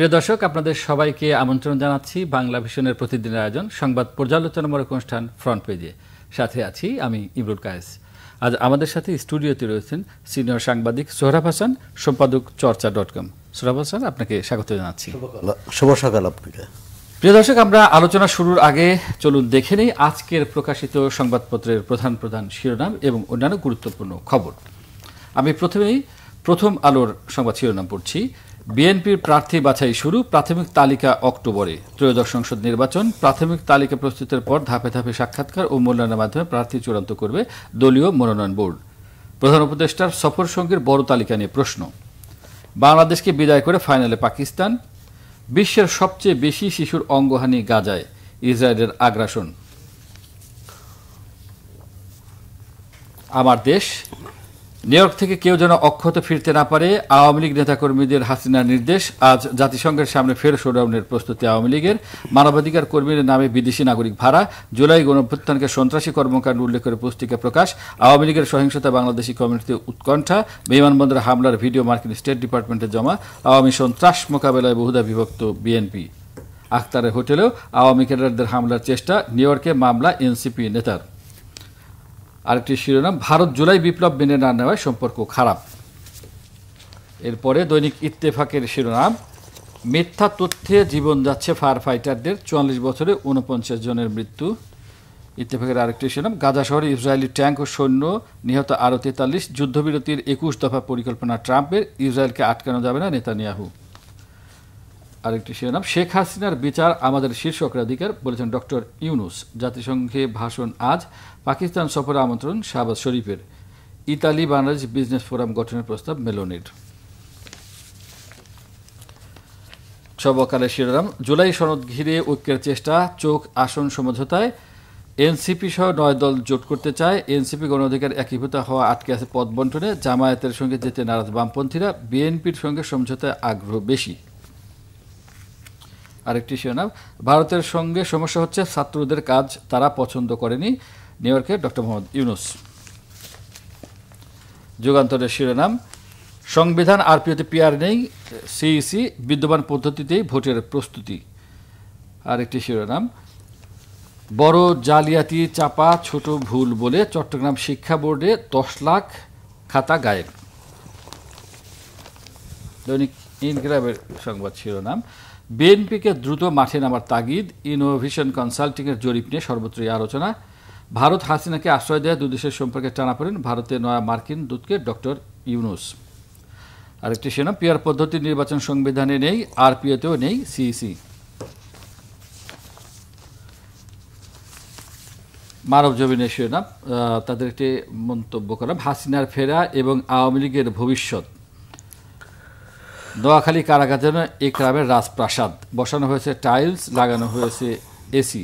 প্রিয় দর্শক, আপনাদের সবাইকে আমন্ত্রণ জানাচ্ছি বাংলা ভিশনের প্রতিদিনের আয়োজন সংবাদ পর্যালোচনামূলক অনুষ্ঠান ফ্রন্ট পেজে। সাথে আছি আমি ইমরুল কায়েস। আজ আমাদের সাথে স্টুডিওতে রয়েছেন সিনিয়র সাংবাদিক সোহরাব হাসান, সম্পাদক চর্চা.com। সোহরাব হাসান, আপনাকে স্বাগত জানাচ্ছি। শুভ সকাল আপনাকে। প্রিয় দর্শক, আমরা আলোচনা শুরুর আগে চলুন দেখে নেই আজকের প্রকাশিত সংবাদপত্রের প্রধান প্রধান শিরোনাম এবং অন্যান্য গুরুত্বপূর্ণ খবর। আমি প্রথমেই প্রথম আলোর সংবাদ শিরোনাম পড়ছি। বিএনপির প্রার্থী বাছাই শুরু, প্রাথমিক তালিকা অক্টোবরে। ত্রয়োদশ সংসদ নির্বাচন, প্রাথমিক তালিকা প্রস্তুতের পর ধাপে ধাপে সাক্ষাৎকার ও মূল্যায়নের মাধ্যমে প্রার্থী চূড়ান্ত করবে দলীয় মনোনয়ন বোর্ড। প্রধান উপদেষ্টার সফর সঙ্গীর বড় তালিকা নিয়ে প্রশ্ন। বাংলাদেশকে বিদায় করে ফাইনালে পাকিস্তান। বিশ্বের সবচেয়ে বেশি শিশুর অঙ্গহানি গাজায়, ইসরায়েলের আগ্রাসন। আমার দেশ, নিউইয়র্ক থেকে কেউ যেন অক্ষত ফিরতে না পারে, আওয়ামী লীগ নেতাকর্মীদের হাসিনার নির্দেশ। আজ জাতিসংঘের সামনে ফের শোডাউনের প্রস্তুতি আওয়ামী লীগের। মানবাধিকার কর্মীদের নামে বিদেশি নাগরিক ভাড়া। জুলাই গণঅভ্যুত্থানকে সন্ত্রাসী কর্মকাণ্ড উল্লেখ করে পুস্তিকা প্রকাশ। আওয়ামী লীগের সহিংসতা বাংলাদেশি কমিউনিটিতে উৎকণ্ঠা। বিমানবন্দরে হামলার ভিডিও মার্কিন স্টেট ডিপার্টমেন্টে জমা। আওয়ামী সন্ত্রাস মোকাবেলায় বহুধা বিভক্ত বিএনপি। আখতারের হোটেলেও আওয়ামী ক্যাডারদের হামলার চেষ্টা। নিউইয়র্কে মামলা এনসিপি নেতার। আরেকটি শিরোনাম, ভারত জুলাই বিপ্লব মেনে না নেওয়ায় সম্পর্ক খারাপ। এরপরে দৈনিক ইত্তেফাকের শিরোনাম, মিথ্যা তথ্যে জীবন যাচ্ছে ফায়ার ফাইটারদের, 44 বছরে 49 জনের মৃত্যু। ইত্তেফাকের আরেকটি শিরোনাম, গাজা শহরে ইসরায়েলি ট্যাঙ্ক ও সৈন্য, নিহত আরও 43। যুদ্ধবিরতির 21 দফা পরিকল্পনা ট্রাম্পের, ইসরায়েলকে আটকানো যাবে না নেতানিয়াহু। আরেকটি শিরোনাম, শেখ হাসিনার বিচার আমাদের শীর্ষ অগ্রাধিকার, বলেছেন ডক্টর ইউনুস। জাতিসংঘে ভাষণ আজ। পাকিস্তান সফরে আমন্ত্রণ শাহবাজ শরীফের। ইতালি বাংলাদেশ বিজনেস ফোরাম গঠনের প্রস্তাব মেলোনির। সর্বকালের শিরোনাম, জুলাই সনদ ঘিরে ঐক্যের চেষ্টা, চোখ আসন সমঝোতায়। এনসিপি সহ 9 দল জোট করতে চায়। এনসিপি গণ অধিকার একীভূত হওয়া আটকে আছে পদ বন্টনে। জামায়াতের সঙ্গে যেতে নারাজ বামপন্থীরা, বিএনপির সঙ্গে সমঝোতায় আগ্রহ বেশি। আরেকটি শিরোনাম, ভারতের সঙ্গে সমস্যা হচ্ছে ছাত্রদের কাজ তারা পছন্দ করেনি, নিউইয়র্কে ডক্টর মোহাম্মদ ইউনুস। যুগান্তরের শিরোনাম, সংবিধান আরপিওতে পিআর নেই, সিইসি বিদ্যমান পদ্ধতিতেই ভোটের প্রস্তুতি। আরেকটি শিরোনাম, বড় জালিয়াতি চাপা ছোট ভুল বলে চট্টগ্রাম শিক্ষা বোর্ডে 10 লাখ খাতা গায়েব। দৈনিক ইনকিলাবের সংবাদ শিরোনাম, বিএনপিকে দ্রুত মাঠে নামার তাগিদ, ইনোভেশন কনসাল্টিংয়ের জরিপ নিয়ে সর্বত্রই আলোচনা। ভারত হাসিনাকে আশ্রয় দেয় দুদেশের সম্পর্কে টানাপোড়েন, ভারতে নয়া মার্কিন দূতকে ডক্টর ইউনুস। আরেকটি শিরোনাম, পিআর পদ্ধতি নির্বাচন সংবিধানে নেই, আরপিওতেও নেই, সিইসি। মানব জমিনের শিরোনাম, তাদের একটি মন্তব্য করলাম, হাসিনার ফেরা এবং আওয়ামী লীগের ভবিষ্যৎ। নোয়াখালী কারাগার যেন একরামের রাজপ্রাসাদ, বসানো হয়েছে টাইলস, লাগানো হয়েছে এসি।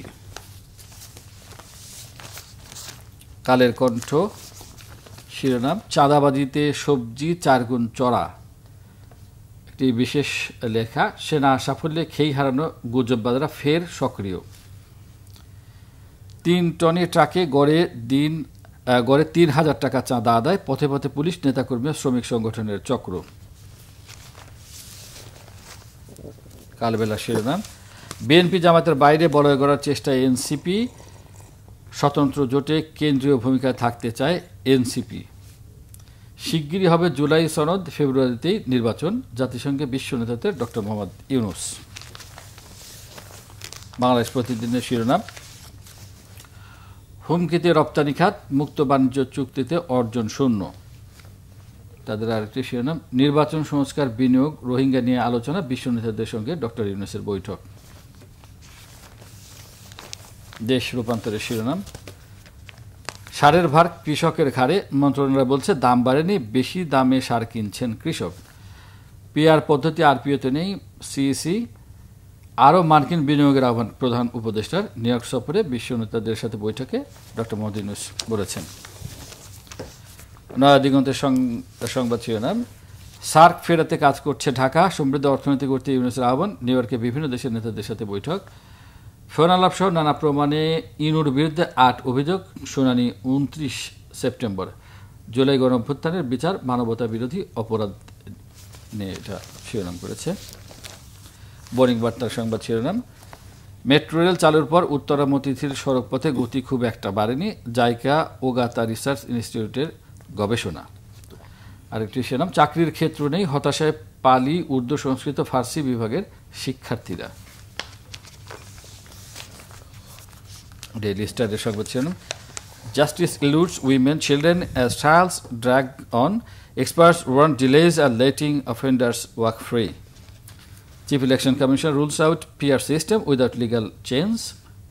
কালের কণ্ঠ শিরোনাম, চাঁদাবাজিতে সবজি 4 গুণ চড়া। একটি বিশেষ লেখা, সেনা সাফল্যে খেই হারানো গুজববাজরা ফের সক্রিয়। 3 টনে ট্রাকে গড়ে 3000 টাকা চাঁদা আদায়, পথে পথে পুলিশ, নেতাকর্মী, শ্রমিক সংগঠনের চক্র। কালবেলা শিরোনাম, বিএনপি জামাতের বাইরে বলয় করার চেষ্টায় এনসিপি, স্বতন্ত্র জোটে কেন্দ্রীয় ভূমিকায় থাকতে চায় এনসিপি। শিগগিরই হবে জুলাই সনদ, ফেব্রুয়ারিতেই নির্বাচন, জাতিসংঘে বিশ্ব নেতাদের ডক্টর মোহাম্মদ ইউনুস। বাংলাদেশ প্রতিদিনের শিরোনাম, হুমকিতে রপ্তানি খাত, মুক্ত বাণিজ্য চুক্তিতে অর্জন শূন্য। তাদের আরেকটি শিরোনাম, নির্বাচন সংস্কার, বিনিয়োগ, রোহিঙ্গা নিয়ে আলোচনা, বিশ্ব নেতাদের সঙ্গে ডক্টর ইউনুসের বৈঠক। দেশ রূপান্তরের শিরোনাম, সারের ভার কৃষকের ঘাড়ে, মন্ত্রণালয় বলছে দাম বাড়েনি, বেশি দামে সার কিনছেন কৃষক। পিআর পদ্ধতি আরপিওতে নেই, সিইসি। আরও মার্কিন বিনিয়োগের আহ্বান প্রধান উপদেষ্টার, নিউইয়র্ক সফরে বিশ্ব নেতাদের সাথে বৈঠকে ডক্টর মোহাম্মদ ইউনুস বলেছেন। নয়া দিগন্তের সংবাদ শিরোনাম, সার্ক ফেরাতে কাজ করছে ঢাকা, সমৃদ্ধ অর্থনীতি করতে ইউনুসের আহ্বান, নিউইয়র্কে বিভিন্ন দেশের নেতাদের সাথে বৈঠক। ফোনালাপ সহ নানা প্রমাণে ইনুর বিরুদ্ধে 8 অভিযোগ, শুনানি 29 সেপ্টেম্বর। জুলাই গণঅভ্যুত্থানের বিচার মানবতা বিরোধী অপরাধ নিয়ে এটা শিরোনাম করেছে। বোরিং বার্তার সংবাদ শিরোনাম, মেট্রো রেল চালুর পর উত্তরা মতিঝিল সড়কপথে গতি খুব একটা বাড়েনি, জাইকা ওগাতা রিসার্চ ইনস্টিটিউটের গবেষণা। আরেকটি শিরোনাম, চাকরির ক্ষেত্র নেই, হতাশায় পালি, উর্দু, সংস্কৃত, ফার্সি বিভাগের শিক্ষার্থীরা। ডেইলি স্টারের সংবাদ শিরোনাম, justice eludes women, children as trials drag on. Experts warn delays are letting offenders walk free. Chief Election Commission rules out PR system without legal chains.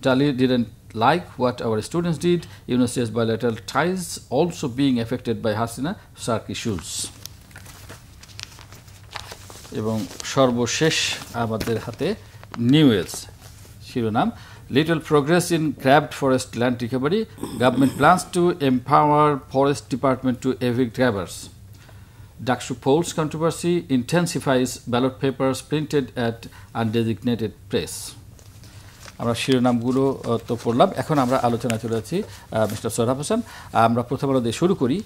Dali didn't like what our students did. UNICEF's bilateral ties also being affected by Hasina SAARC issues. এবং সর্বশেষ আমাদের হাতে news শিরোনাম, little progress in grabbed forest land recovery. Government plans to empower forest department to evict grabbers. Dakshu polls controversy intensifies, ballot papers printed at undesignated place. আমরা শিরোনামগুলো তো পড়লাম, এখন আমরা আলোচনা চলে যাচ্ছি মিস্টার সোহরাব হোসেন। আমরা প্রথম আলো দিয়ে শুরু করি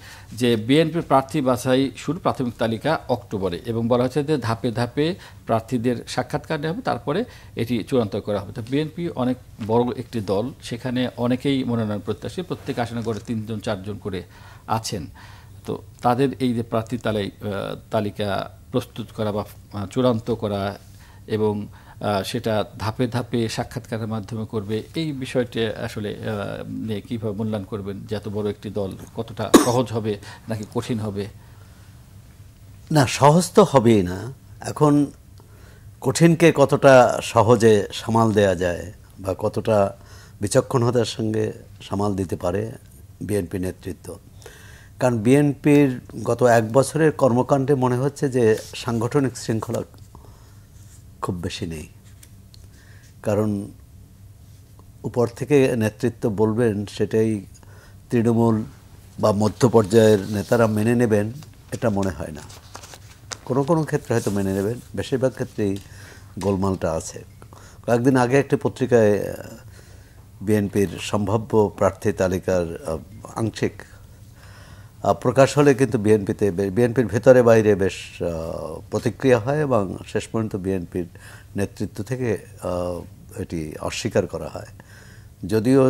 যে বিএনপির প্রার্থী বাছাই শুরু, প্রাথমিক তালিকা অক্টোবরে, এবং বলা হচ্ছে যে ধাপে ধাপে প্রার্থীদের সাক্ষাৎকার নেওয়া হবে, তারপরে এটি চূড়ান্ত করা হবে। তো বিএনপি অনেক বড় একটি দল, সেখানে অনেকেই মনোনয়ন প্রত্যাশী, প্রত্যেক আসনে করে 3জন 4জন করে আছেন। তো তাদের এই যে প্রার্থী তালিকা প্রস্তুত করা বা চূড়ান্ত করা এবং সেটা ধাপে ধাপে সাক্ষাৎকারের মাধ্যমে করবে, এই বিষয়টি আসলে নিয়ে কীভাবে মূল্যায়ন করবেন যে এত বড় একটি দল কতটা সহজ হবে নাকি কঠিন হবে? না, সহজ তো হবেই না। এখন কঠিনকে কতটা সহজে সামাল দেয়া যায় বা কতটা বিচক্ষণতার সঙ্গে সামাল দিতে পারে বিএনপি নেতৃত্ব। কারণ বিএনপির গত 1 বছরের কর্মকাণ্ডে মনে হচ্ছে যে সাংগঠনিক শৃঙ্খলা খুব বেশি নেই। কারণ উপর থেকে নেতৃত্ব বলবেন সেটাই তৃণমূল বা মধ্য পর্যায়ের নেতারা মেনে নেবেন, এটা মনে হয় না। কোনো কোনো ক্ষেত্রে হয়তো মেনে নেবেন, বেশিরভাগ ক্ষেত্রেই গোলমালটা আছে। কয়েকদিন আগে একটি পত্রিকায় বিএনপির সম্ভাব্য প্রার্থী তালিকার আংশিক প্রকাশ হলে কিন্তু বিএনপির ভেতরে বাইরে বেশ প্রতিক্রিয়া হয় এবং শেষ পর্যন্ত বিএনপির নেতৃত্ব থেকে এটি অস্বীকার করা হয়। যদিও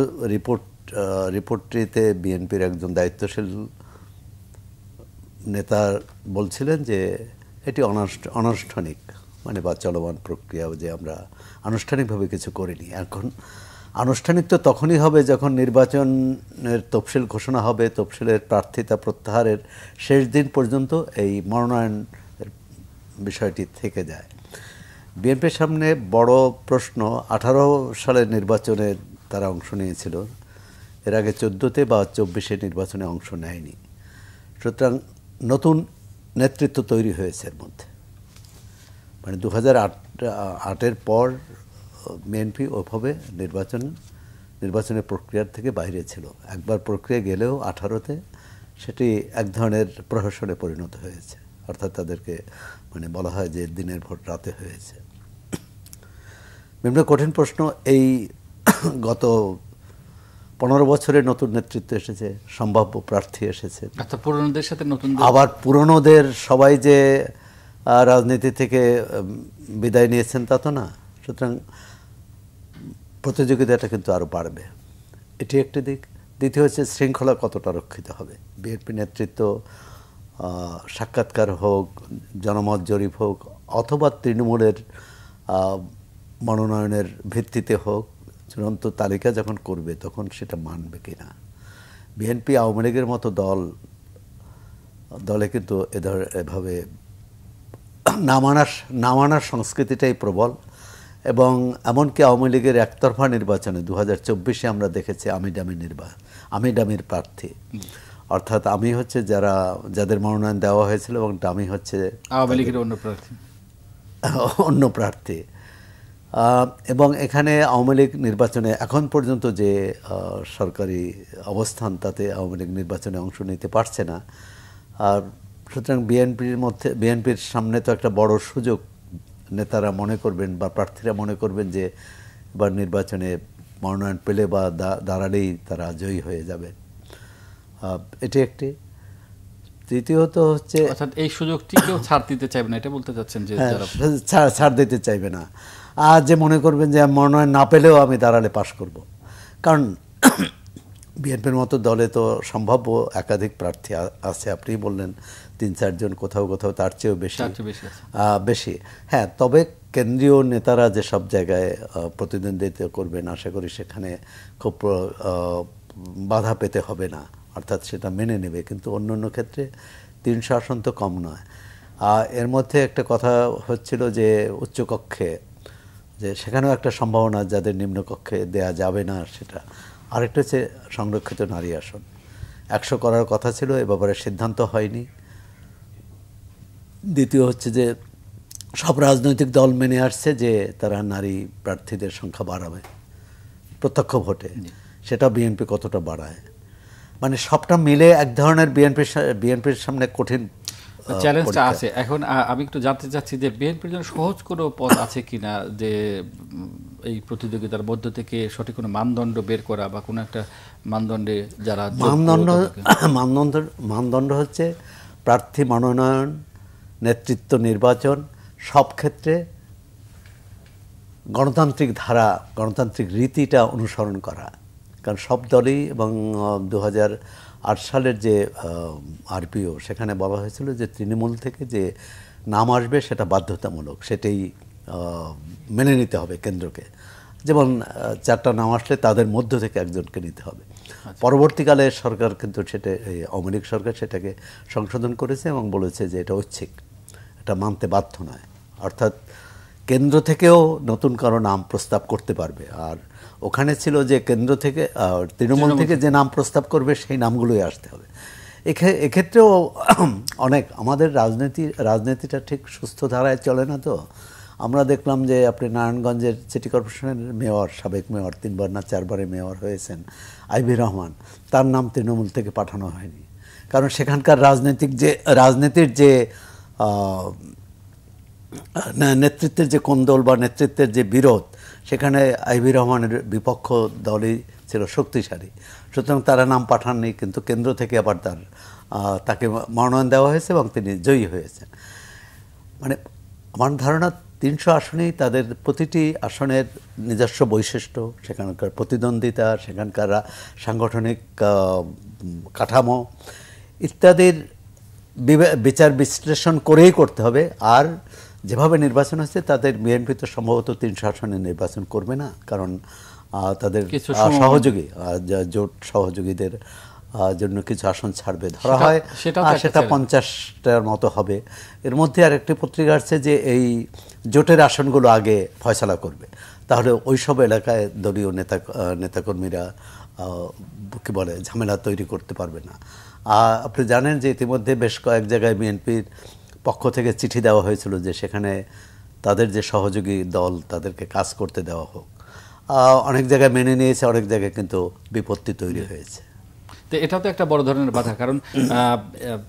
রিপোর্টটিতে বিএনপির একজন দায়িত্বশীল নেতা বলছিলেন যে এটি অনানুষ্ঠানিক, মানে বা চলমান প্রক্রিয়া, যে আমরা আনুষ্ঠানিকভাবে কিছু করিনি। এখন আনুষ্ঠানিক তো তখনই হবে যখন নির্বাচনের তফসিল ঘোষণা হবে, তফসিলের প্রার্থিতা প্রত্যাহারের শেষ দিন পর্যন্ত এই মনোনয়ন বিষয়টি থেকে যায়। বিএনপির সামনে বড় প্রশ্ন, 18 সালের নির্বাচনে তারা অংশ নিয়েছিল, এর আগে 14তে বা 24-এ নির্বাচনে অংশ নেয়নি। সুতরাং নতুন নেতৃত্ব তৈরি হয়েছে এর মধ্যে, মানে 2008-এর পর বিএনপি ওইভাবে নির্বাচনের প্রক্রিয়ার থেকে বাইরে ছিল। একবার প্রক্রিয়া গেলেও 18তে সেটি এক ধরনের প্রহসনে পরিণত হয়েছে, অর্থাৎ তাদেরকে মানে বলা হয় যে দিনের ভোট রাতে হয়েছে। বিভিন্ন কঠিন প্রশ্ন। এই গত 15 বছরে নতুন নেতৃত্ব এসেছে, সম্ভাব্য প্রার্থী এসেছে, পুরনোদের সাথে নতুন, আবার পুরনোদের সবাই যে রাজনীতি থেকে বিদায় নিয়েছেন তা তো না। সুতরাং প্রতিযোগিতাটা কিন্তু আরও বাড়বে, এটি একটি দিক। দ্বিতীয় হচ্ছে শৃঙ্খলা কতটা রক্ষিত হবে। বিএনপি নেতৃত্ব সাক্ষাৎকার হোক, জনমত জরিপ হোক, অথবা তৃণমূলের মনোনয়নের ভিত্তিতে হোক, চূড়ান্ত তালিকা যখন করবে তখন সেটা মানবে কিনা। বিএনপি আওয়ামী লীগের মতো দলে কিন্তু এভাবে না মানার সংস্কৃতিটাই প্রবল, এবং এমনকি আওয়ামী লীগের একতরফা নির্বাচনে 2024-এ আমরা দেখেছি আমি ডামির প্রার্থী, অর্থাৎ আমি হচ্ছে যাদের মনোনয়ন দেওয়া হয়েছিল এবং ডামি হচ্ছে আওয়ামী লীগের অন্য প্রার্থী। এবং এখানে আওয়ামী লীগ নির্বাচনে এখন পর্যন্ত যে সরকারি অবস্থান, তাতে আওয়ামী লীগ নির্বাচনে অংশ নিতে পারছে না। আর সুতরাং বিএনপির সামনে তো একটা বড় সুযোগ, নেতারা মনে করবেন বা প্রার্থীরা মনে করবেন যে এবার নির্বাচনে মনোনয়ন পেলে বা দাঁড়ালেই তারা জয়ী হয়ে যাবে। এটি একটি। দ্বিতীয়ত হচ্ছে অর্থাৎ এই সুযোগটি কেউ ছাড় দিতে চাইবে না, এটা বলতে চাচ্ছেন যে যারা ছাড় দিতে চাইবে না, আর যে মনে করবেন যে মনোনয়ন না পেলেও আমি দাঁড়ালে পাশ করব। কারণ বিএনপির মতো দলে তো সম্ভাব্য একাধিক প্রার্থী আছে, আপনি বললেন ৩-৪ জন, কোথাও কোথাও তার চেয়েও বেশি। হ্যাঁ, তবে কেন্দ্রীয় নেতারা যে সব জায়গায় প্রতিদ্বন্দ্বিতা করবেন, আশা করি সেখানে খুব বাধা পেতে হবে না, অর্থাৎ সেটা মেনে নেবে। কিন্তু অন্য অন্য ক্ষেত্রে ৩০০ আসন তো কম নয়। এর মধ্যে একটা কথা হচ্ছিল যে উচ্চকক্ষে, যে সেখানেও একটা সম্ভাবনা যাদের নিম্নকক্ষে দেয়া যাবে না সেটা। আরেকটা হচ্ছে সংরক্ষিত নারী আসন ১০০ করার কথা ছিল, এ ব্যাপারে সিদ্ধান্ত হয়নি। দ্বিতীয় হচ্ছে যে সব রাজনৈতিক দল মেনে আসছে যে তারা নারী প্রার্থীদের সংখ্যা বাড়াবে প্রত্যক্ষ ভোটে, সেটা বিএনপি কতটা বাড়ায়, মানে সবটা মিলে এক ধরনের বিএনপির সামনে কঠিন চ্যালেঞ্জটা আছে। এখন আমি একটু জানতে চাচ্ছি যে বিএনপির জন্য সহজ কোনো পথ আছে কিনা, যে এই প্রতিযোগিতার মধ্য থেকে সঠিক কোনো মানদণ্ড বের করা বা কোনো একটা মানদণ্ডে যারা মানদণ্ড হচ্ছে প্রার্থী মনোনয়ন, নেতৃত্ব নির্বাচন, সব ক্ষেত্রে গণতান্ত্রিক ধারা, গণতান্ত্রিক রীতিটা অনুসরণ করা। কারণ সব দলই, এবং ২০০৮ সালের যে আরপিও সেখানে বলা হয়েছিল যে তৃণমূল থেকে যে নাম আসবে সেটা বাধ্যতামূলক, সেটাই মেনে নিতে হবে কেন্দ্রকে। যেমন 4টা নাম আসলে তাদের মধ্য থেকে একজনকে নিতে হবে। পরবর্তীকালে সরকার কিন্তু সেটা, আওয়ামী লীগ সরকার সেটাকে সংশোধন করেছে এবং বলেছে যে এটা ঐচ্ছিক, এটা মানতে বাধ্য নয়। অর্থাৎ কেন্দ্র থেকেও নতুন কারো নাম প্রস্তাব করতে পারবে। আর ওখানে ছিল যে কেন্দ্র থেকে, তৃণমূল থেকে যে নাম প্রস্তাব করবে সেই নামগুলোই আসতে হবে। এক্ষেত্রেও অনেক আমাদের রাজনীতিটা ঠিক সুস্থ ধারায় চলে না। তো আমরা দেখলাম যে আপনি নারায়ণগঞ্জের সিটি কর্পোরেশনের মেয়র, সাবেক মেয়র, 3বার না 4বারে মেয়র হয়েছেন আইভি রহমান, তার নাম তৃণমূল থেকে পাঠানো হয়নি। কারণ সেখানকার রাজনীতির যে নেতৃত্বের যে কোন্দল বা নেতৃত্বের যে বিরোধ, সেখানে আইভি রহমানের বিপক্ষ দলই ছিল শক্তিশালী, সুতরাং তারা নাম পাঠাননি। কিন্তু কেন্দ্র থেকে আবার তাকে মনোনয়ন দেওয়া হয়েছে এবং তিনি জয়ী হয়েছেন। মানে আমার ধারণা ৩০০ আসনেই তাদের প্রতিটি আসনের নিজস্ব বৈশিষ্ট্য, সেখানকার প্রতিদ্বন্দ্বিতা, সেখানকার সাংগঠনিক কাঠামো ইত্যাদির বিচার বিশ্লেষণ করেই করতে হবে। আর যেভাবে নির্বাচন হচ্ছে তাদের বিএনপি তো সম্ভবত ৩০০ আসনে নির্বাচন করবে না, কারণ তাদের সহযোগী জোট সহযোগীদের জন্য কিছু আসন ছাড়বে, ধরা হয় সেটা 50টার মতো হবে। এর মধ্যে আরেকটি পত্রিকা আসছে যে এই জোটের আসনগুলো আগে ফয়সালা করবে, তাহলে ওই সব এলাকায় দলীয় নেতাকর্মীরা কি বলে ঝামেলা তৈরি করতে পারবে না। আপনি জানেন যে ইতিমধ্যে বেশ কয়েক জায়গায় বিএনপির পক্ষ থেকে চিঠি দেওয়া হয়েছিল যে সেখানে তাদের যে সহযোগী দল তাদেরকে কাজ করতে দেওয়া হোক। অনেক জায়গায় মেনে নিয়েছে, অনেক জায়গায় কিন্তু বিপত্তি তৈরি হয়েছে। তো এটাও তো একটা বড় ধরনের বাধা, কারণ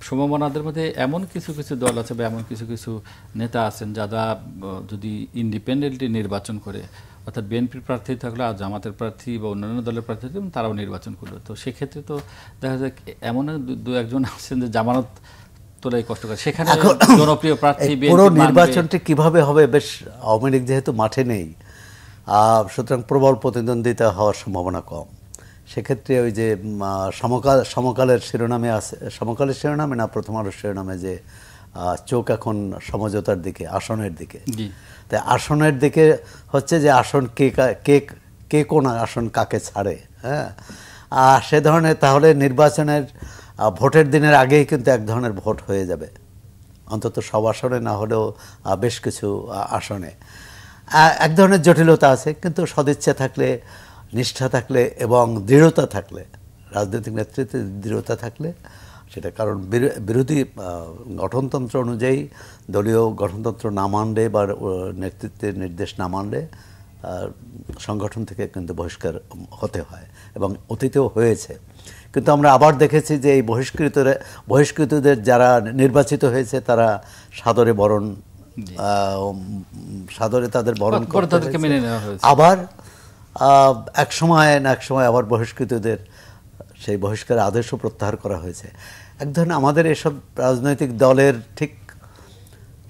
সমমনাদের মধ্যে এমন কিছু কিছু দল আছে বা এমন কিছু কিছু নেতা আছেন যারা যদি ইন্ডিপেন্ডেন্টলি নির্বাচন করে, অর্থাৎ বিএনপির প্রার্থী থাকলে আর জামাতের প্রার্থী বা অন্যান্য দলের প্রার্থী থাকলে তারাও নির্বাচন করলো, তো সেক্ষেত্রে তো দেখা যায় এমন 2-1জন আছেন যে জামানত তোলাই কষ্ট করে, সেখানে জনপ্রিয় প্রার্থী পুরো নির্বাচনটি কিভাবে হবে, বেশ আওয়ামী লীগ যেহেতু মাঠে নেই, সুতরাং প্রবল প্রতিদ্বন্দ্বিতা হওয়ার সম্ভাবনা কম। সেক্ষেত্রে ওই যে সমকালের শিরোনামে আছে, সমকালের শিরোনামে না প্রথম আলোর শিরোনামে যে চোখ এখন সমঝোতার দিকে, আসনের দিকে, তাই আসনের দিকে হচ্ছে যে আসন কে কোন আসন কাকে ছাড়ে। হ্যাঁ, সে ধরনের, তাহলে নির্বাচনের ভোটের দিনের আগেই কিন্তু এক ধরনের ভোট হয়ে যাবে, অন্তত সব আসনে না হলেও বেশ কিছু আসনে। এক ধরনের জটিলতা আছে, কিন্তু সদিচ্ছা থাকলে, নিষ্ঠা থাকলে এবং দৃঢ়তা থাকলে, রাজনৈতিক নেতৃত্বে দৃঢ়তা থাকলে সেটা, কারণ বিরোধী গঠনতন্ত্র অনুযায়ী দলীয় গঠনতন্ত্র না মানলে বা নেতৃত্বের নির্দেশ না মানলে সংগঠন থেকে কিন্তু বহিষ্কার হতে হয় এবং অতীতেও হয়েছে। কিন্তু আমরা আবার দেখেছি যে এই বহিষ্কৃতদের যারা নির্বাচিত হয়েছে তারা সাদরে তাদের বরণ করতে আবার এক সময় আবার বহিষ্কৃতদের সেই বহিষ্কারের আদেশও প্রত্যাহার করা হয়েছে। এক ধরনের আমাদের এসব রাজনৈতিক দলের ঠিক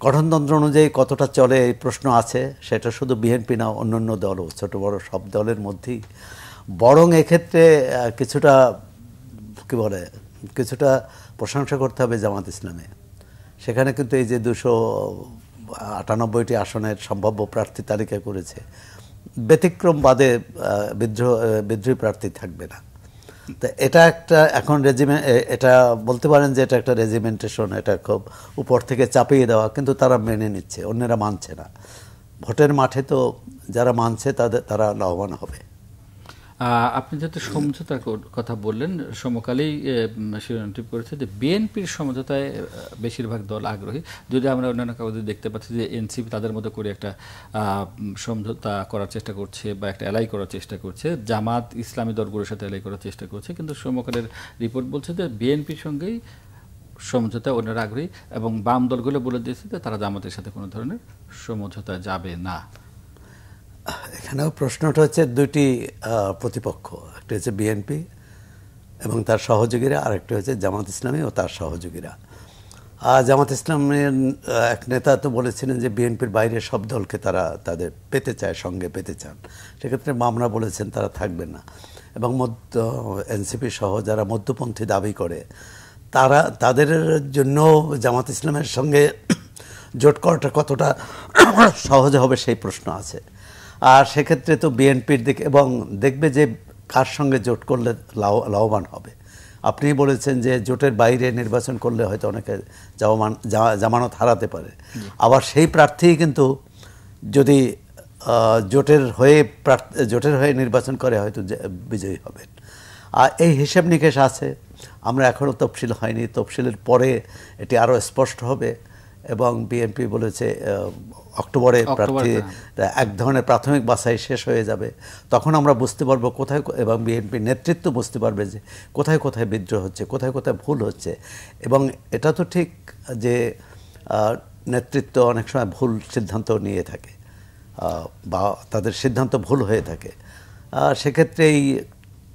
গঠনতন্ত্র অনুযায়ী কতটা চলে এই প্রশ্ন আছে, সেটা শুধু বিএনপি না, অন্যান্য দলও, ছোট বড় সব দলের মধ্যেই। বরং এক্ষেত্রে কিছুটা কি বলে, কিছুটা প্রশংসা করতে হবে জামাত ইসলামে। সেখানে কিন্তু এই যে 298টি আসনের সম্ভাব্য প্রার্থী তালিকা করেছে, ব্যতিক্রম বাদে বিদ্রোহী প্রার্থী থাকবে না। তো এটা একটা এখন এটা বলতে পারেন যে এটা একটা রেজিমেন্টেশন, এটা খুব উপর থেকে চাপিয়ে দেওয়া, কিন্তু তারা মেনে নিচ্ছে, অন্যরা মানছে না। ভোটের মাঠে তো যারা মানছে তারা লাভবান হবে। আপনি যেহেতু সমঝোতার কথা বললেন, সমকালেই শিরোনামটি করেছে যে বিএনপির সমঝোতায় বেশিরভাগ দল আগ্রহী, যদি আমরা অন্যান্য কাগজে দেখতে পাচ্ছি যে এনসিপি তাদের মতো করে একটা সমঝোতা করার চেষ্টা করছে বা একটা এলাই করার চেষ্টা করছে, জামাত ইসলামী দলগুলোর সাথে এলাই করার চেষ্টা করছে, কিন্তু সমকালের রিপোর্ট বলছে যে বিএনপির সঙ্গেই সমঝোতা অন্যরা আগ্রহী, এবং বাম দলগুলো বলে দিয়েছে যে তারা জামাতের সাথে কোনো ধরনের সমঝোতা যাবে না। এখানেও প্রশ্নটা হচ্ছে দুইটি প্রতিপক্ষ, একটা হচ্ছে বিএনপি এবং তার সহযোগীরা, আরেকটা হচ্ছে জামাত ইসলামী ও তার সহযোগীরা। জামাত ইসলামের এক নেতা তো বলেছিলেন যে বিএনপির বাইরে সব দলকে তারা তাদের পেতে চায়, সঙ্গে পেতে চান। সেক্ষেত্রে মামলা বলেছেন তারা থাকবেন না, এবং এনসিপি সহ যারা মধ্যপন্থী দাবি করে তাদের জন্য জামাত ইসলামের সঙ্গে জোট করাটা কতটা সহজ হবে সেই প্রশ্ন আছে। আর সেক্ষেত্রে তো বিএনপির দিকে, এবং দেখবে যে কার সঙ্গে জোট করলে লাভবান হবে। আপনি বলেছেন যে জোটের বাইরে নির্বাচন করলে হয়তো অনেকে জামানত হারাতে পারে, আবার সেই প্রার্থী কিন্তু যদি জোটের হয়ে নির্বাচন করে হয়তো বিজয়ী হবেন। আর এই হিসেব নিকেশ আছে। আমরা এখনও তফসিল হয়নি, তফসিলের পরে এটি আরও স্পষ্ট হবে। এবং বিএনপি বলেছে অক্টোবরে প্রার্থী এক ধরনের প্রাথমিক বাছাই শেষ হয়ে যাবে, তখন আমরা বুঝতে পারবো কোথায়, এবং বিএনপি নেতৃত্ব বুঝতে পারবে যে কোথায় কোথায় বিদ্রোহ হচ্ছে, কোথায় কোথায় ভুল হচ্ছে। এবং এটা তো ঠিক যে নেতৃত্ব অনেক সময় ভুল সিদ্ধান্ত নিয়ে থাকে বা তাদের সিদ্ধান্ত ভুল হয়ে থাকে। সেক্ষেত্রে এই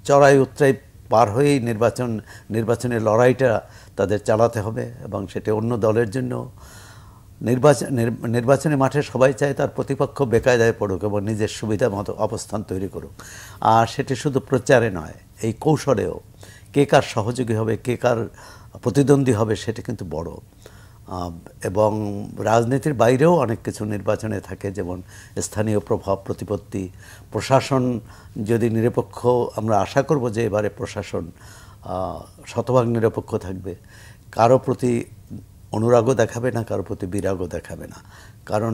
চড়াই উতরাই পার হয়েই নির্বাচনের লড়াইটা তাদের চালাতে হবে, এবং সেটা অন্য দলের জন্য। নির্বাচনী মাঠে সবাই চায় তার প্রতিপক্ষ বেকায়দায় পড়ুক এবং নিজের সুবিধা মতো অবস্থান তৈরি করুক। আর সেটি শুধু প্রচারে নয়, এই কৌশলেও কে কার সহযোগী হবে, কে কার প্রতিদ্বন্দ্বী হবে, সেটা কিন্তু বড়। এবং রাজনীতির বাইরেও অনেক কিছু নির্বাচনে থাকে, যেমন স্থানীয় প্রভাব, প্রতিপত্তি, প্রশাসন যদি নিরপেক্ষ, আমরা আশা করব যে এবারে প্রশাসন শতভাগ নিরপেক্ষ থাকবে, কারো প্রতি অনুরাগও দেখাবে না, কারো প্রতি বিরাগও দেখাবে না। কারণ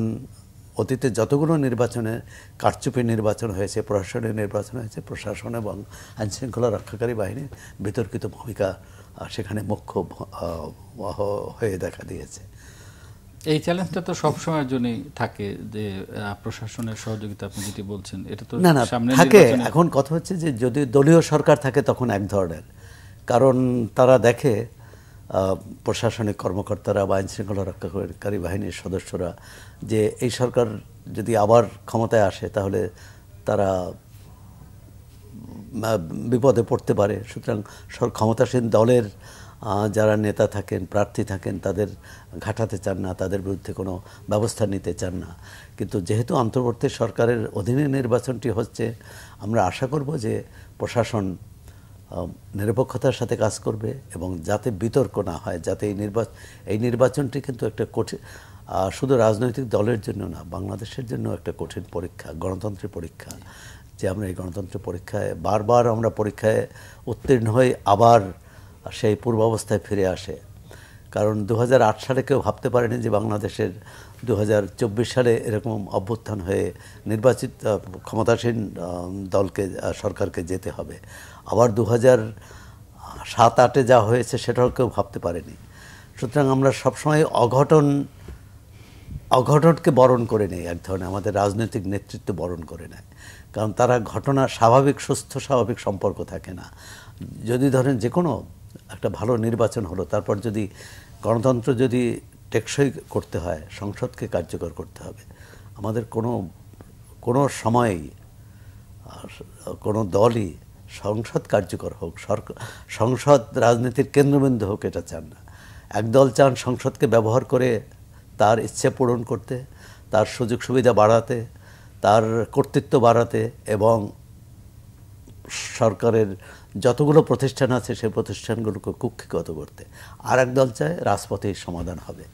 অতীতে যতগুলো নির্বাচনে কারচুপি নির্বাচন হয়েছে, প্রশাসনের নির্বাচন হয়েছে, প্রশাসন এবং আইনশৃঙ্খলা রক্ষাকারী বাহিনীর বিতর্কিত ভূমিকা সেখানে মুখ্য হয়ে দেখা দিয়েছে। এই চ্যালেঞ্জটা তো সবসময়ের জন্যই থাকে যে প্রশাসনের সহযোগিতা, আপনি যেটি বলছেন এটা তো সামনে থাকে। এখন কথা হচ্ছে যে যদি দলীয় সরকার থাকে তখন এক ধরনের, কারণ তারা দেখে প্রশাসনিক কর্মকর্তারা বা আইনশৃঙ্খলা রক্ষাকারী বাহিনীর সদস্যরা যে এই সরকার যদি আবার ক্ষমতায় আসে তাহলে তারা বিপদে পড়তে পারে। সুতরাং ক্ষমতাসীন দলের যারা নেতা থাকেন, প্রার্থী থাকেন, তাদের ঘাটাতে চান না, তাদের বিরুদ্ধে কোনো ব্যবস্থা নিতে চান না। কিন্তু যেহেতু অন্তর্বর্তী সরকারের অধীনে নির্বাচনটি হচ্ছে, আমরা আশা করব যে প্রশাসন নিরপেক্ষতার সাথে কাজ করবে এবং যাতে বিতর্ক না হয়, যাতে এই নির্বাচনটি কিন্তু একটা কঠিন, শুধু রাজনৈতিক দলের জন্য না, বাংলাদেশের জন্য একটা কঠিন পরীক্ষা, গণতন্ত্রের পরীক্ষা। যে আমরা এই গণতন্ত্রের পরীক্ষায় বারবার আমরা পরীক্ষায় উত্তীর্ণ হই, আবার সেই পূর্বাবস্থায় ফিরে আসে। কারণ 2008 সালে কেউ ভাবতে পারেনি যে বাংলাদেশের 2024 সালে এরকম অভ্যুত্থান হয়ে নির্বাচিত ক্ষমতাসীন দলকে, সরকারকে যেতে হবে। আবার 2007-08 যা হয়েছে সেটাও কেউ ভাবতে পারেনি। সুতরাং আমরা সবসময় অঘটনকে বরণ করে নেই, এক ধরনের আমাদের রাজনৈতিক নেতৃত্ব বরণ করে নেয়। কারণ তারা ঘটনা সুস্থ স্বাভাবিক সম্পর্ক থাকে না। যদি ধরেন যে কোনো একটা ভালো নির্বাচন হলো, তারপর যদি গণতন্ত্র যদি টেকসই করতে হয়, সংসদকে কার্যকর করতে হবে। আমাদের কোনো সময়ই কোনো দলই সংসদ কার্যকর হোক, সংসদ রাজনীতির কেন্দ্রবিন্দু হোক, এটা চান না। একদল চান সংসদকে ব্যবহার করে তার ইচ্ছে পূরণ করতে, তার সুযোগ সুবিধা বাড়াতে, তার কর্তৃত্ব বাড়াতে এবং সরকারের যতগুলো প্রতিষ্ঠান আছে সেই প্রতিষ্ঠানগুলোকে কুক্ষিগত করতে। আর একদল চায় রাজপথেই সমাধান হবে,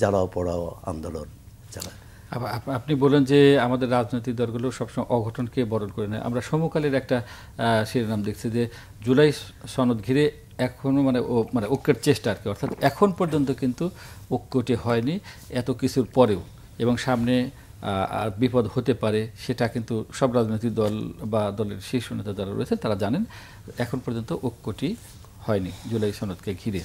জ্বালাও পোড়াও আন্দোলন চালায়। আপনি বলেন যে আমাদের রাজনৈতিক দলগুলো সবসময় অঘটনকে বরণ করে নেয়। আমরা সমকালের একটা শিরোনাম দেখছি যে জুলাই সনদ ঘিরে এখনো মানে ঐক্যের চেষ্টা আর কি, অর্থাৎ এখন পর্যন্ত কিন্তু ঐক্যটি হয়নি এত কিছুর পরেও, এবং সামনে আর বিপদ হতে পারে সেটা কিন্তু সব রাজনৈতিক দল বা দলের শীর্ষ নেতা যারা রয়েছেন তারা জানেন। এখন পর্যন্ত ঐক্যটি হয়নি জুলাই সনদকে ঘিরে।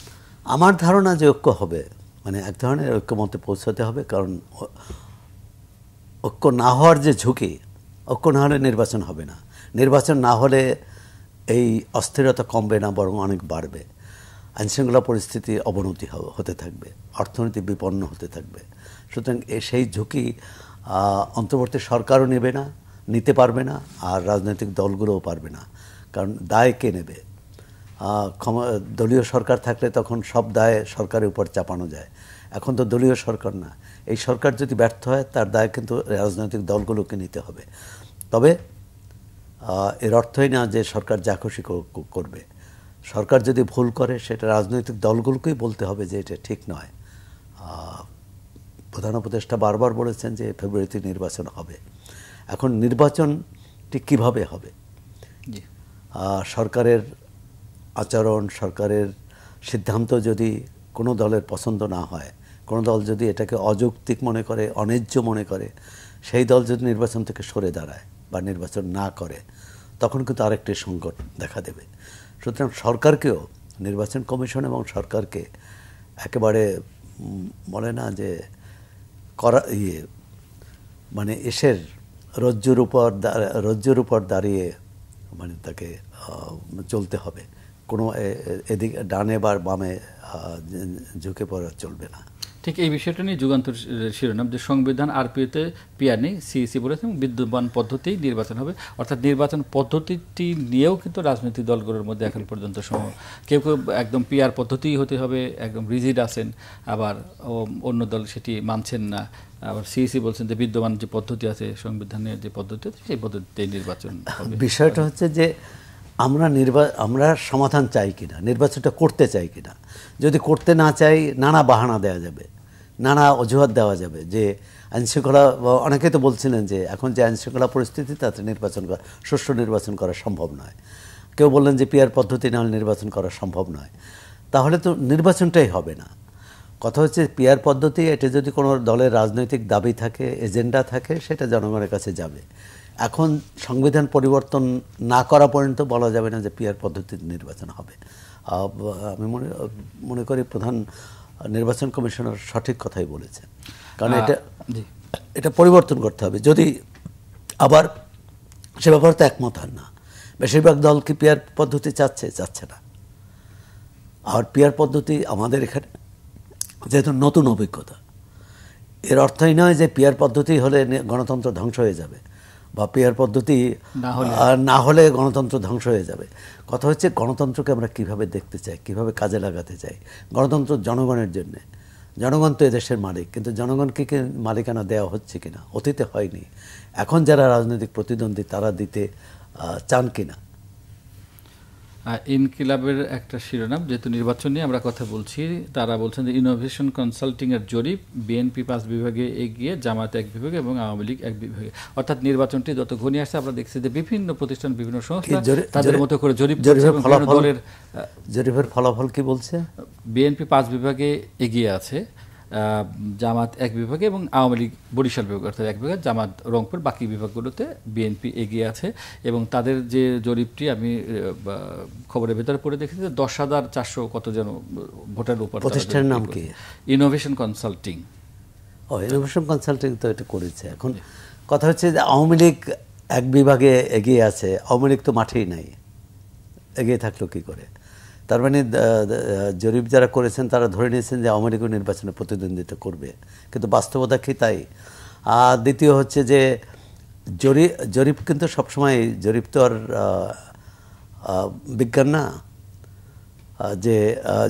আমার ধারণা যে ঐক্য হবে, মানে এক ধরনের ঐক্যমতে পৌঁছাতে হবে, কারণ ঐক্য না হওয়ার যে ঝুঁকি, ঐক্য না হলে নির্বাচন হবে না, নির্বাচন না হলে এই অস্থিরতা কমবে না, বরং অনেক বাড়বে, আইনশৃঙ্খলা পরিস্থিতি অবনতি হতে থাকবে, অর্থনীতি বিপন্ন হতে থাকবে। সুতরাং সেই ঝুঁকি অন্তর্বর্তী সরকারও নেবে না, নিতে পারবে না, আর রাজনৈতিক দলগুলোও পারবে না, কারণ দায় কে নেবে? দলীয় সরকার থাকলে তখন সব দায় সরকারের উপর চাপানো যায়, এখন তো দলীয় সরকার না। এই সরকার যদি ব্যর্থ হয় তার দায় কিন্তু রাজনৈতিক দলগুলোকে নিতে হবে। তবে এর অর্থই না যে সরকার যা খুশি করবে। সরকার যদি ভুল করে সেটা রাজনৈতিক দলগুলোকেই বলতে হবে যে এটা ঠিক নয়। প্রধান উপদেষ্টা বারবার বলেছেন যে ফেব্রুয়ারিতে নির্বাচন হবে। এখন নির্বাচনটি কিভাবে হবে? সরকারের আচরণ, সরকারের সিদ্ধান্ত যদি কোনো দলের পছন্দ না হয়, কোনো দল যদি এটাকে অযৌক্তিক মনে করে, অন্যায্য মনে করে, সেই দল যদি নির্বাচন থেকে সরে দাঁড়ায় বা নির্বাচন না করে, তখন কিন্তু আরেকটি সংকট দেখা দেবে। সুতরাং সরকারকেও, নির্বাচন কমিশন এবং সরকারকে একেবারে বলে না যে মানে এসের রজ্জুর উপর দাঁড়িয়ে মানে তাকে চলতে হবে, কোনো এদিকে ডানে বা বামে ঝুঁকে পড়া চলবে না। ঠিক এই বিষয়টা নিয়ে যুগান্তর শিরোনাম যে সংবিধান আরপিওতে পিআর নেই, সিইসি বলেছেন বিদ্যমান পদ্ধতিই নির্বাচন হবে। অর্থাৎ নির্বাচন পদ্ধতিটি নিয়েও কিন্তু রাজনৈতিক দলগুলোর মধ্যে এখন পর্যন্ত কেউ কেউ একদম পিআর পদ্ধতিই হতে হবে, একদম রিজিড আছেন, আবার অন্য দল সেটি মানছেন না। আবার সিইসি বলছেন যে বিদ্যমান যে পদ্ধতি আছে, সংবিধানের যে পদ্ধতি আছে সেই পদ্ধতিতেই নির্বাচন হবে। বিষয়টা হচ্ছে যে আমরা সমাধান চাই কিনা, নির্বাচনটা করতে চাই কিনা। যদি করতে না চাই, নানা বাহানা দেওয়া যাবে, নানা অজুহাত দেওয়া যাবে যে আইনশৃঙ্খলা, অনেকে তো বলছিলেন যে এখন যে আইনশৃঙ্খলা পরিস্থিতি তাতে সুষ্ঠু নির্বাচন করা সম্ভব নয়। কেউ বললেন যে পিআর পদ্ধতি না হলে নির্বাচন করা সম্ভব নয়। তাহলে তো নির্বাচনটাই হবে না। কথা হচ্ছে পিআর পদ্ধতি, এটা যদি কোনো দলের রাজনৈতিক দাবি থাকে, এজেন্ডা থাকে, সেটা জনগণের কাছে যাবে। এখন সংবিধান পরিবর্তন না করা পর্যন্ত বলা যাবে না যে পিআর পদ্ধতিতে নির্বাচন হবে। আমি মনে করি প্রধান নির্বাচন কমিশনার সঠিক কথাই বলেছেন, কারণ এটা পরিবর্তন করতে হবে। যদি আবার সে ব্যাপারে তো একমত হন না, বেশিরভাগ দল কি পিআর পদ্ধতি চাচ্ছে না। আর পিআর পদ্ধতি আমাদের এখানে যেহেতু নতুন অভিজ্ঞতা, এর অর্থই নয় যে পিআর পদ্ধতি হলে গণতন্ত্র ধ্বংস হয়ে যাবে বা পিআর পদ্ধতি না হলে গণতন্ত্র ধ্বংস হয়ে যাবে। কথা হচ্ছে গণতন্ত্রকে আমরা কিভাবে দেখতে চাই, কিভাবে কাজে লাগাতে চাই। গণতন্ত্র জনগণের জন্যে, জনগণ তো এদেশের মালিক, কিন্তু জনগণকে কি মালিকানা দেওয়া হচ্ছে কিনা? অতীতে হয়নি। এখন যারা রাজনৈতিক প্রতিদ্বন্দ্বী তারা দিতে চান কিনা? ইনকিলাবের একটা শিরোনাম, যেহেতু নির্বাচন নিয়ে আমরা কথা বলছি, তারা বলছেন যে ইনোভেশন কনসাল্টিং এর জরিপ, বিএনপি 5 বিভাগে এগিয়ে, জামাত 1 বিভাগে এবং আওয়ামী লীগ 1 বিভাগে। অর্থাৎ নির্বাচনটি যত ঘনিয়ে আসছে আমরা দেখছি যে বিভিন্ন প্রতিষ্ঠান, বিভিন্ন সংস্থা তাদের মতো করে জরিপের ফলাফল কি বলছে? বিএনপি 5 বিভাগে এগিয়ে আছে, জামাত 1 বিভাগে এবং আওয়ামী লীগ বরিশাল বিভাগ অর্থাৎ 1 বিভাগ, জামাত রংপুর, বাকি বিভাগগুলোতে বিএনপি এগিয়ে আছে। এবং তাদের যে জরিপটি আমি খবরের ভেতরে পড়ে দেখেছি যে 10,400 কত যেন ভোটার উপর। প্রতিষ্ঠানের নাম কি? Innovation consulting. ইনোভেশন কনসাল্টিং তো এটা করেছে। এখন কথা হচ্ছে যে আওয়ামী লীগ 1 বিভাগে এগিয়ে আছে, আওয়ামী লীগ তো মাঠেই নাই, এগিয়ে থাকলো কি করে? তার মানে জরিপ যারা করেছেন তারা ধরে নিয়েছেন যে আওয়ামী লীগও নির্বাচনে প্রতিদ্বন্দ্বিতা করবে, কিন্তু বাস্তবতা কি তাই? আর দ্বিতীয় হচ্ছে যে জরিপ কিন্তু সবসময়, জরিপ তো আর বিজ্ঞান না, যে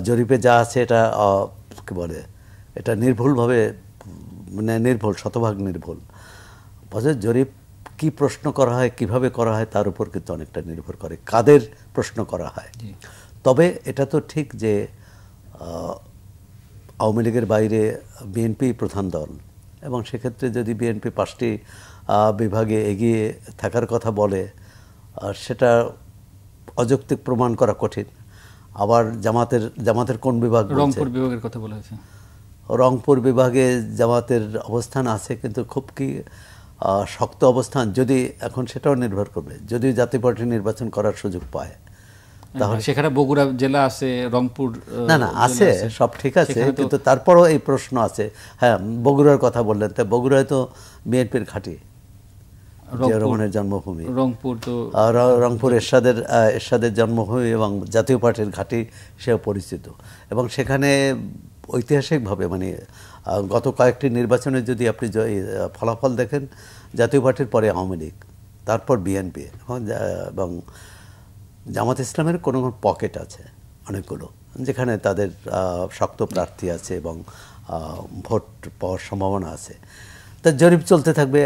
জরিপে যা আছে এটা কি বলে, এটা নির্ভুলভাবে, মানে নির্ভুল, শতভাগ নির্ভুল। বছর জরিপ কি প্রশ্ন করা হয়, কিভাবে করা হয়, তার উপর কিন্তু অনেকটা নির্ভর করে, কাদের প্রশ্ন করা হয়। তবে এটা তো ঠিক যে আওয়ামী লীগের বাইরে বিএনপি প্রধান দল, এবং সেক্ষেত্রে যদি বিএনপি 5টি বিভাগে এগিয়ে থাকার কথা বলে, সেটা অযৌক্তিক প্রমাণ করা কঠিন। আবার জামাতের কোন বিভাগ? রংপুর বিভাগের কথা বলা হয়েছে। রংপুর বিভাগে জামাতের অবস্থান আছে, কিন্তু খুব কি শক্ত অবস্থান, যদি এখন সেটাও নির্ভর করবে, যদি জাতীয় পার্টি নির্বাচন করার সুযোগ পায়, তাহলে সেখানে বগুড়া জেলা আছে, রংপুর না আছে, সব ঠিক আছে, কিন্তু তারপরও এই প্রশ্ন আছে। হ্যাঁ, বগুড়ার কথা বললেন, তাই বগুড়ায় তো বিএনপির ঘাঁটি, জিয়া রহমানের জন্মভূমি। রংপুর এরশাদের জন্মভূমি এবং জাতীয় পার্টির ঘাঁটি, সেও পরিচিত। এবং সেখানে ঐতিহাসিকভাবে, মানে গত কয়েকটি নির্বাচনে যদি আপনি ফলাফল দেখেন, জাতীয় পার্টির পরে আওয়ামী লীগ, তারপর বিএনপি, এবং জামাত ইসলামের কোনো পকেট আছে অনেকগুলো, যেখানে তাদের শক্ত প্রার্থী আছে এবং ভোট পাওয়ার সম্ভাবনা আছে। তা জরিপ চলতে থাকবে,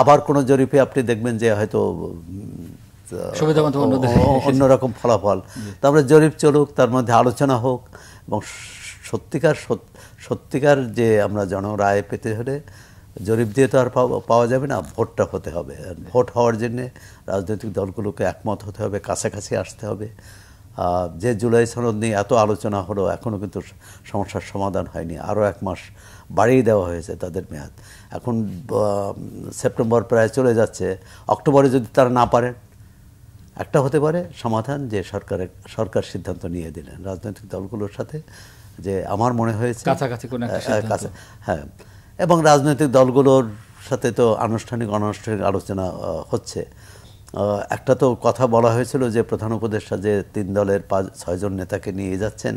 আবার কোনো জরিপে আপনি দেখবেন যে হয়তো অন্যরকম ফলাফল। তারপরে জরিপ চলুক, তার মধ্যে আলোচনা হোক, এবং সত্যিকার যে আমরা জনরায় পেতে হলে জরিপ দিয়ে তো আর পাওয়া যাবে না, ভোটটা হতে হবে। ভোট হওয়ার জন্যে রাজনৈতিক দলগুলোকে একমত হতে হবে, কাছাকাছি আসতে হবে। যে জুলাই সনদ নিয়ে এত আলোচনা হলো, এখনও কিন্তু সমস্যার সমাধান হয়নি। আরও 1 মাস বাড়িয়ে দেওয়া হয়েছে তাদের মেয়াদ। এখন সেপ্টেম্বর প্রায় চলে যাচ্ছে, অক্টোবরে যদি তারা না পারেন, একটা হতে পারে সমাধান যে সরকার সিদ্ধান্ত নিয়ে দিলেন রাজনৈতিক দলগুলোর সাথে, যে আমার মনে হয়েছে কাছাকাছি কোনো একটা সিদ্ধান্ত। হ্যাঁ, এবং রাজনৈতিক দলগুলোর সাথে তো আনুষ্ঠানিক অনানুষ্ঠানিক আলোচনা হচ্ছে। একটা তো কথা বলা হয়েছিল যে প্রধান উপদেষ্টা যে 3 দলের 5-6 জন নেতাকে নিয়ে যাচ্ছেন,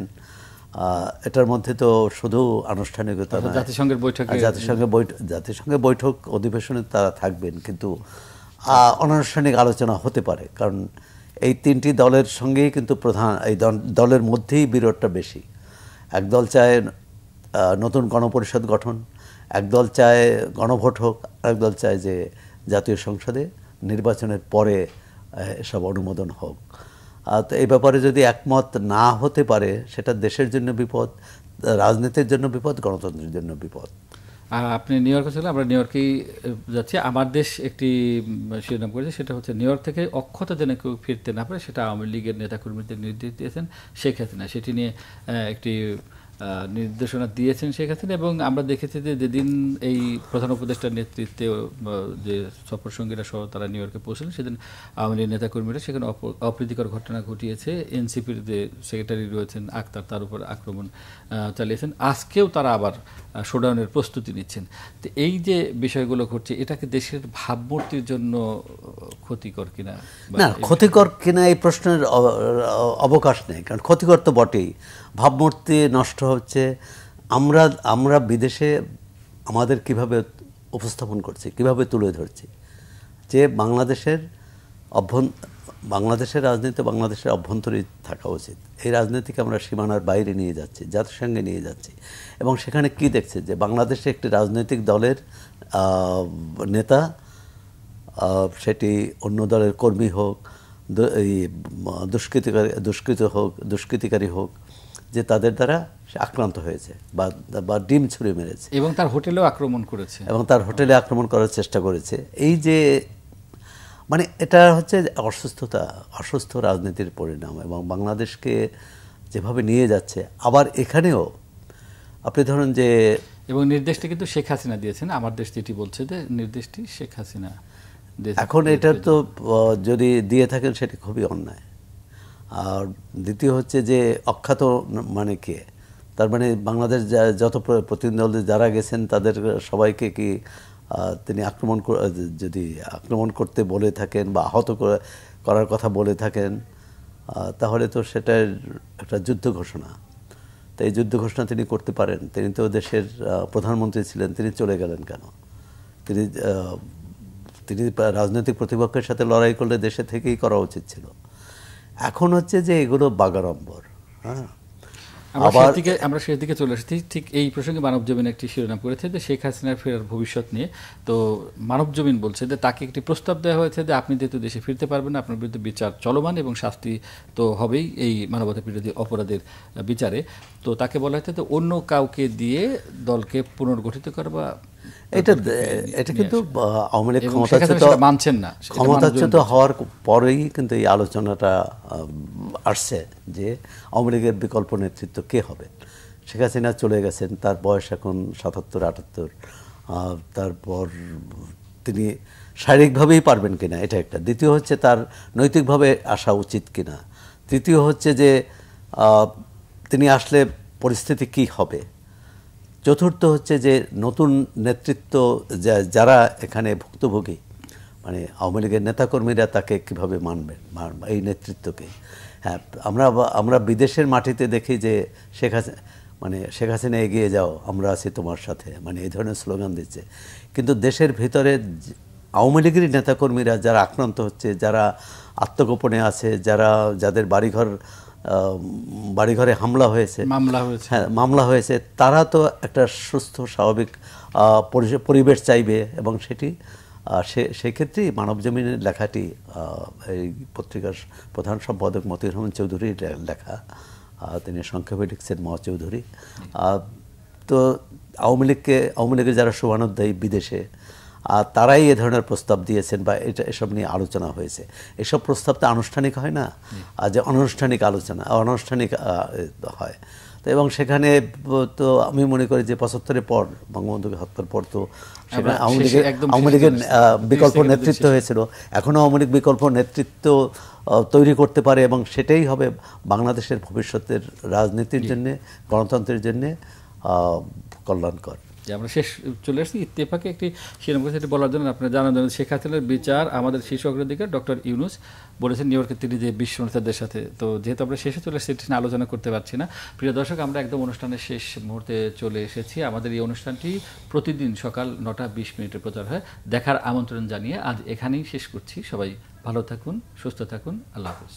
এটার মধ্যে তো শুধু আনুষ্ঠানিকতা না, জাতিসংঘের বৈঠক অধিবেশনে তারা থাকবেন, কিন্তু অনানুষ্ঠানিক আলোচনা হতে পারে। কারণ এই 3টি দলের সঙ্গেই কিন্তু এই দলের মধ্যেই বিরোধটা বেশি। একদল চায় নতুন গণপরিষদ গঠন, একদল চায় গণভোট হোক, আরেকদল চায় যে জাতীয় সংসদে নির্বাচনের পরে এসব অনুমোদন হোক। তো এই ব্যাপারে যদি একমত না হতে পারে, সেটা দেশের জন্য বিপদ, রাজনীতির জন্য বিপদ, গণতন্ত্রের জন্য বিপদ। আপনি নিউ ইয়র্কে ছিলেন, আমরা নিউ ইয়র্কেই যাচ্ছি। আমার দেশ একটি শিরোনাম করেছে, সেটা হচ্ছে নিউ ইয়র্ক থেকে অক্ষত যেন কেউ ফিরতে না পারে, সেটা আওয়ামী লীগের নেতাকর্মীদের নির্দেশ দিয়েছেন শেখ হাসিনা। সেটি নিয়ে একটি নির্দেশনা দিয়েছেন শেখ হাসিনা। এবং আমরা দেখেছি যে যেদিন এই প্রধান উপদেষ্টার নেতৃত্বে যে সফর সঙ্গীরা সহ তারা নিউ ইয়র্কে পৌঁছলেন, সেদিন আওয়ামী লীগ নেতাকর্মীরা সেখানে অপ্রীতিকর ঘটনা ঘটিয়েছে। এনসিপির যে সেক্রেটারি রয়েছেন আক্তার, তার উপর আক্রমণ চালিয়েছেন। আজকেও তারা আবার শোডাউনের প্রস্তুতি নিচ্ছেন। তো এই যে বিষয়গুলো ঘটছে, এটাকে দেশের ভাবমূর্তির জন্য ক্ষতিকর কিনা? না, ক্ষতিকর কিনা এই প্রশ্নের অবকাশ নেই, কারণ ক্ষতিকর তো বটেই। ভাবমূর্তি নষ্ট হচ্ছে। আমরা বিদেশে আমাদের কিভাবে উপস্থাপন করছি, কিভাবে তুলে ধরছি, যে বাংলাদেশের রাজনীতি বাংলাদেশের অভ্যন্তরেই থাকা উচিত। এই রাজনীতিকে আমরা সীমানার বাইরে নিয়ে যাচ্ছি, জাতিসংঘে নিয়ে যাচ্ছি। এবং সেখানে কি দেখছে, যে বাংলাদেশে একটি রাজনৈতিক দলের নেতা, সেটি অন্য দলের কর্মী হোক, দুষ্কৃতিকারী হোক, যে তাদের দ্বারা সে আক্রান্ত হয়েছে বা ডিম ছুঁড়ে মেরেছে, এবং তার হোটেলেও আক্রমণ করেছে, আক্রমণ করার চেষ্টা করেছে। এই যে মানে এটা হচ্ছে অসুস্থ রাজনীতির পরিণাম। এবং বাংলাদেশকে যেভাবে নিয়ে যাচ্ছে, আবার এখানেও আপনি ধরুন যে, এবং নির্দেশটি কিন্তু শেখ হাসিনা দিয়েছেন। আমার দেশ যেটি বলছে যে নির্দেশটি শেখ হাসিনা। এখন এটা তো যদি দিয়ে থাকেন সেটি খুবই অন্যায়। আর দ্বিতীয় হচ্ছে যে অখ্যাত মানে কে, তার মানে বাংলাদেশ যত প্রতিনিধি যারা গেছেন তাদের সবাইকে কি তিনি যদি আক্রমণ করতে বলে থাকেন বা আহত করার কথা বলে থাকেন, তাহলে তো সেটার একটা যুদ্ধ ঘোষণা। তো এই যুদ্ধ ঘোষণা তিনি করতে পারেন। তিনি তো দেশের প্রধানমন্ত্রী ছিলেন, তিনি চলে গেলেন কেন? তিনি রাজনৈতিক প্রতিপক্ষের সাথে লড়াই করলে দেশে থেকেই করা উচিত ছিল। এখন হচ্ছে যে এগুলো বাগাড়ম্বর। হ্যাঁ, আমরা শেষ দিকে চলে এসেছি। ঠিক এই প্রসঙ্গে মানবজমিন একটি শিরোনাম করেছে যে শেখ হাসিনার ফেরার ভবিষ্যৎ নিয়ে। তো মানবজমিন বলছে যে তাকে একটি প্রস্তাব দেওয়া হয়েছে যে আপনি যেহেতু দেশে ফিরতে পারবেন না, আপনার বিরুদ্ধে বিচার চলমান এবং শাস্তি তো হবেই এই মানবতা বিরোধী অপরাধের বিচারে। তো তাকে বলা হয়েছে যে অন্য কাউকে দিয়ে দলকে পুনর্গঠিত করা বা এটা কিন্তু আওয়ামী লীগ মানছেন না। ক্ষমতাচ্যুত হওয়ার পরেই কিন্তু এই আলোচনাটা আসছে যে আওয়ামী লীগের বিকল্প নেতৃত্ব কে হবে। শেখ হাসিনা চলে গেছেন, তার বয়স এখন 77-78। তারপর তিনি শারীরিকভাবেই পারবেন কিনা এটা একটা। দ্বিতীয় হচ্ছে তার নৈতিকভাবে আসা উচিত কিনা। তৃতীয় হচ্ছে যে তিনি আসলে পরিস্থিতি কি হবে। চতুর্থ হচ্ছে যে নতুন নেতৃত্ব যারা এখানে ভুক্তভোগী, মানে আওয়ামী লীগের নেতাকর্মীরা তাকে কিভাবে মানবেন এই নেতৃত্বকে। হ্যাঁ, আমরা বিদেশের মাটিতে দেখি যে শেখ হাসিনা এগিয়ে যাও, আমরা আছি তোমার সাথে, মানে এই ধরনের স্লোগান দিচ্ছে। কিন্তু দেশের ভিতরে আওয়ামী লীগের নেতাকর্মীরা যারা আক্রান্ত হচ্ছে, যারা আত্মগোপনে আছে, যাদের বাড়িঘরে মামলা হয়েছে, তারা তো একটা সুস্থ স্বাভাবিক পরিবেশ চাইবে। এবং সেক্ষেত্রেই মানবজমিনের লেখাটি এই পত্রিকার প্রধান সম্পাদক মতিউর রহমান চৌধুরীর লেখা, তিনি সংক্ষেপে লিখছেন ম চৌধুরী। তো আওয়ামী লীগের যারা শুভানুধ্যায়ী বিদেশে, তারাই এ ধরনের প্রস্তাব দিয়েছেন বা এসব নিয়ে আলোচনা হয়েছে। এসব প্রস্তাব তো আনুষ্ঠানিক হয় না, যে অনানুষ্ঠানিক আলোচনা অনানুষ্ঠানিক হয়। তো এবং সেখানে তো আমি মনে করি যে 75-এর পর, বঙ্গবন্ধুকে হত্যার পর তো সেখানে আওয়ামী লীগের বিকল্প নেতৃত্ব হয়েছিল। এখনও আওয়ামী লীগ বিকল্প নেতৃত্ব তৈরি করতে পারে এবং সেটাই হবে বাংলাদেশের ভবিষ্যতের রাজনীতির জন্যে, গণতন্ত্রের জন্যে কল্যাণকর। যে আমরা শেষ চলে আসছি ইত্তেফাকে একটি শিরোনাম করেছে এটি বলার জন্য আপনারা জানান শেখ হাসিনার বিচার আমাদের শীর্ষ অগ্রাধিকার। ডক্টর ইউনূস বলেছেন নিউ ইয়র্কে তিনি যে বিশ্ব নেতাদের সাথে। তো যেহেতু আমরা শেষে চলে এসেছি, সেটি আলোচনা করতে পারছি না। প্রিয় দর্শক, আমরা একদম অনুষ্ঠানের শেষ মুহূর্তে চলে এসেছি। আমাদের এই অনুষ্ঠানটি প্রতিদিন সকাল 9:20 প্রচার হয়। দেখার আমন্ত্রণ জানিয়ে আজ এখানেই শেষ করছি। সবাই ভালো থাকুন, সুস্থ থাকুন, আল্লাহ হাফেজ।